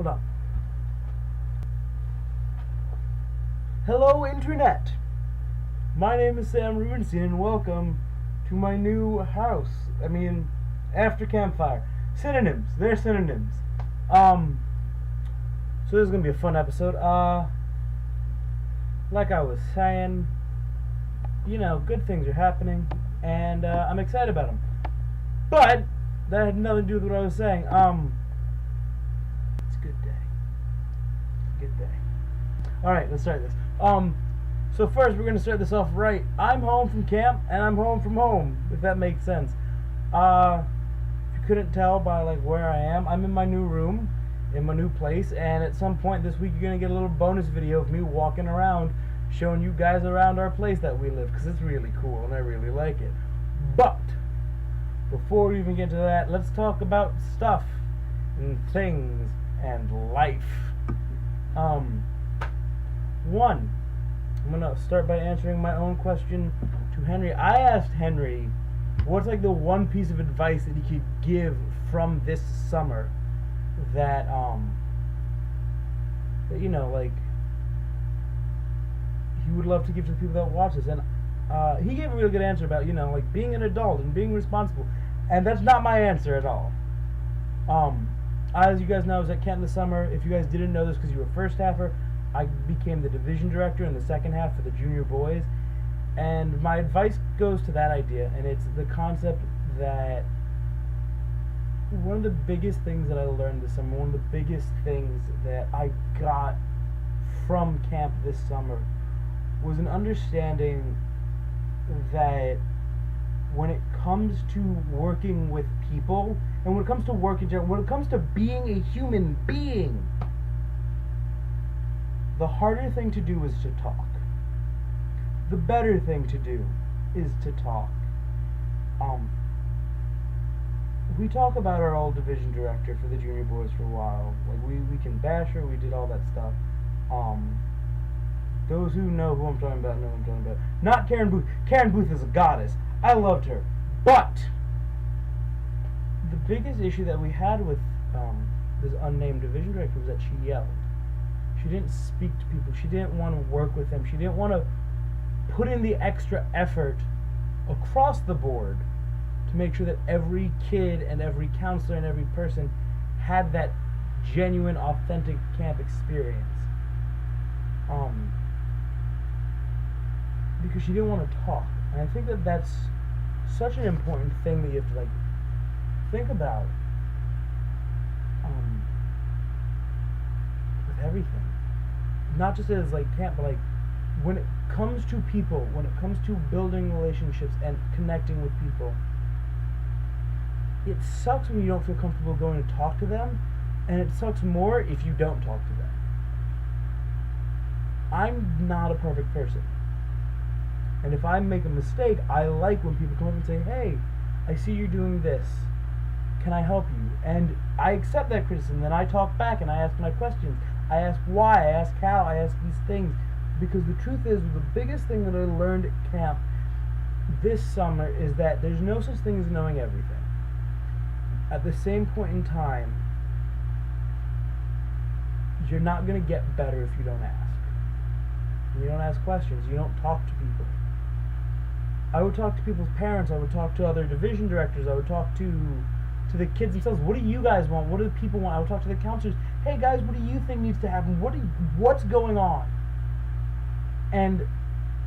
Hold on. Hello, Internet. My name is Sam Rubenstein, and welcome to my new house. After Campfire. Synonyms. They're synonyms. So this is gonna be a fun episode. Like I was saying, good things are happening, and I'm excited about them. But that had nothing to do with what I was saying. It's a good day. Good day. Alright, let's start this. So first we're gonna start this off right. I'm home from camp, and I'm home from home, if that makes sense. If you couldn't tell by where I am, I'm in my new room, in my new place, and at some point this week you're gonna get a little bonus video of me walking around, showing you guys around our place that we live, because it's really cool and I really like it. But before we even get to that, let's talk about stuff and things and life. One, I'm gonna start by answering my own question to Henry. I asked Henry what's the one piece of advice that he could give from this summer that he would love to give to the people that watch this. And he gave a really good answer about being an adult and being responsible, and that's not my answer at all. As you guys know, I was at camp this summer. If you guys didn't know this because you were first halfer, I became the division director in the second half for the junior boys, and my advice goes to that idea, and it's the concept that one of the biggest things that I learned this summer, one of the biggest things that I got from camp this summer, was an understanding that when it comes to working with people, and when it comes to work in general, when it comes to being a human being, the harder thing to do is to talk. The better thing to do is to talk. We talk about our old division director for the junior boys for a while. We can bash her, we did all that stuff. Those who know who I'm talking about know who I'm talking about. Not Karen Booth. Karen Booth is a goddess. I loved her. But the biggest issue that we had with this unnamed division director was that she yelled. She didn't speak to people. She didn't want to work with them. She didn't want to put in the extra effort across the board to make sure that every kid and every counselor and every person had that genuine, authentic camp experience. Because she didn't want to talk. And I think that that's such an important thing that you have to think about with everything. Not just as camp, but when it comes to people, when it comes to building relationships and connecting with people, it sucks when you don't feel comfortable going to talk to them, and it sucks more if you don't talk to them. I'm not a perfect person. And if I make a mistake, I like when people come up and say, hey, I see you're doing this. Can I help you? And I accept that criticism. Then I talk back and I ask my questions. I ask why, I ask how, I ask these things. Because the truth is, the biggest thing that I learned at camp this summer is that there's no such thing as knowing everything. At the same point in time, you're not going to get better if you don't ask. You don't ask questions. You don't talk to people. I would talk to people's parents. I would talk to other division directors. I would talk to the kids themselves. What do you guys want? What do the people want? I would talk to the counselors. Hey guys, what do you think needs to happen? What's going on? And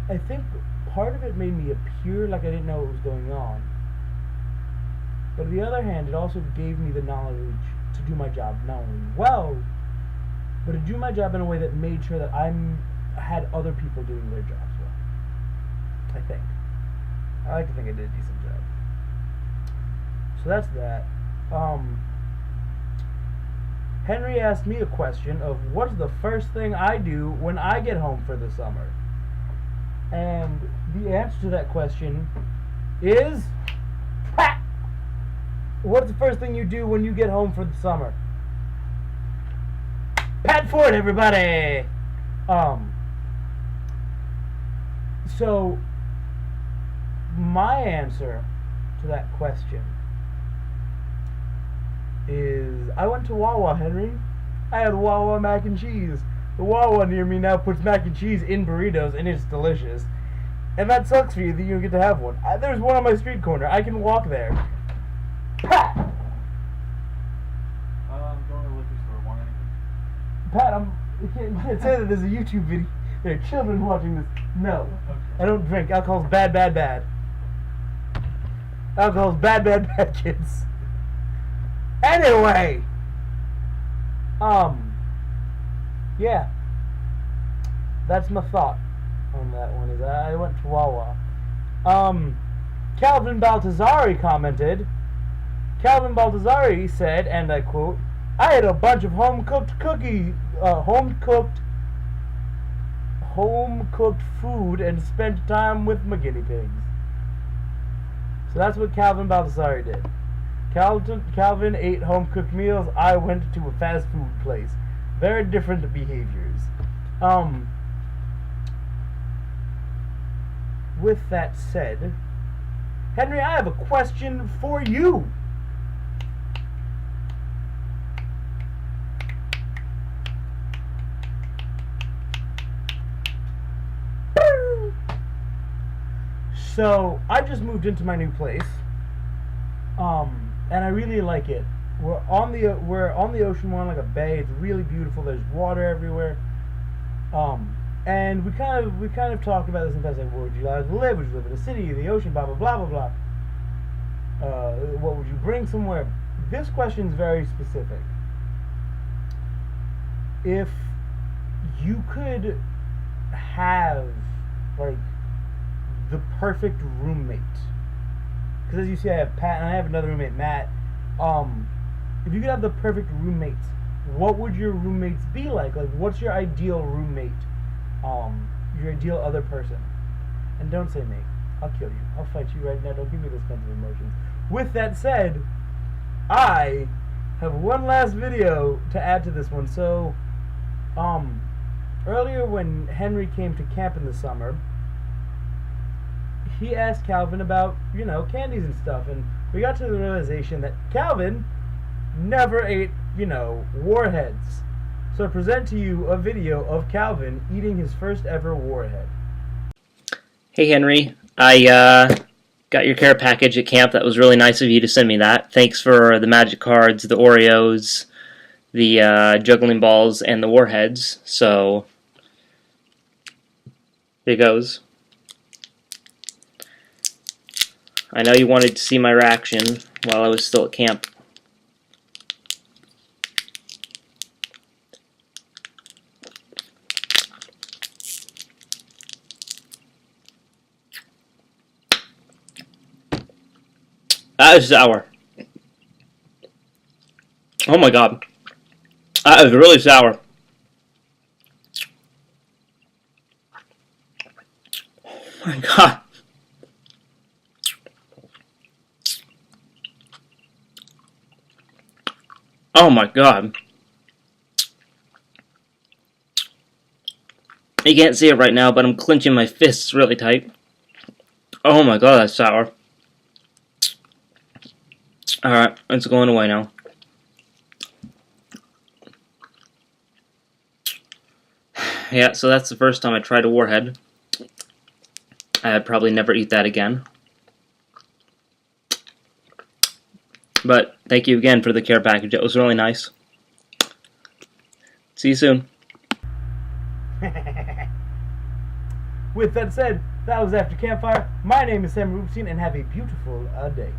I think part of it made me appear like I didn't know what was going on. But on the other hand, it also gave me the knowledge to do my job not only well, but to do my job in a way that made sure that I had other people doing their jobs well. I think. I like to think I did a decent job. So that's that. Henry asked me a question of what's the first thing I do when I get home for the summer. And the answer to that question is, what's the first thing you do when you get home for the summer? Pat Ford, everybody! So my answer to that question is I went to Wawa, Henry. I had Wawa mac and cheese. The Wawa near me now puts mac and cheese in burritos, and it's delicious. And that sucks for you that you don't get to have one. There's one on my street corner. I can walk there. Pat! I'm going to the liquor store. Want anything? Pat, you can't say that there's a YouTube video. There are children watching this. No. Okay. I don't drink. Alcohol's bad, bad, bad. Alcohol's bad, bad, bad, kids. Anyway. Yeah. That's my thought on that one. Is I went to Wawa. Calvin Baltazari commented. Calvin Baltazari said, and I quote, "I had a bunch of home-cooked food and spent time with my guinea pigs." So that's what Calvin Baltazari did. Calvin ate home-cooked meals. I went to a fast food place. Very different behaviors. With that said, Henry, I have a question for you. So I just moved into my new place, and I really like it. We're on the ocean. We're on like a bay. It's really beautiful. There's water everywhere. And we kind of talked about this in the past. Like, where would you like to live? Would you live in the city, the ocean? Blah blah blah blah blah. What would you bring somewhere? This question is very specific. If you could have like the perfect roommate, because as you see, I have Pat and I have another roommate, Matt. If you could have the perfect roommate, what would your roommates be like? Like, what's your ideal roommate? Your ideal other person. And don't say me. I'll kill you. I'll fight you right now. Don't give me those kinds of emotions. With that said, I have one last video to add to this one. So, earlier when Henry came to camp in the summer, he asked Calvin about, candies and stuff, and we got to the realization that Calvin never ate, warheads. So I present to you a video of Calvin eating his first ever warhead. Hey Henry, I got your care package at camp. That was really nice of you to send me that. Thanks for the magic cards, the Oreos, the juggling balls, and the warheads. So, here goes. I know you wanted to see my reaction while I was still at camp. That is sour. Oh my god. That is really sour. Oh my god. Oh my god. You can't see it right now, but I'm clenching my fists really tight. Oh my god, that's sour. Alright, it's going away now. Yeah, so that's the first time I tried a warhead. I'd probably never eat that again. But thank you again for the care package. It was really nice. See you soon. With that said, that was After Campfire. My name is Sam Rubinstein, and have a beautiful day.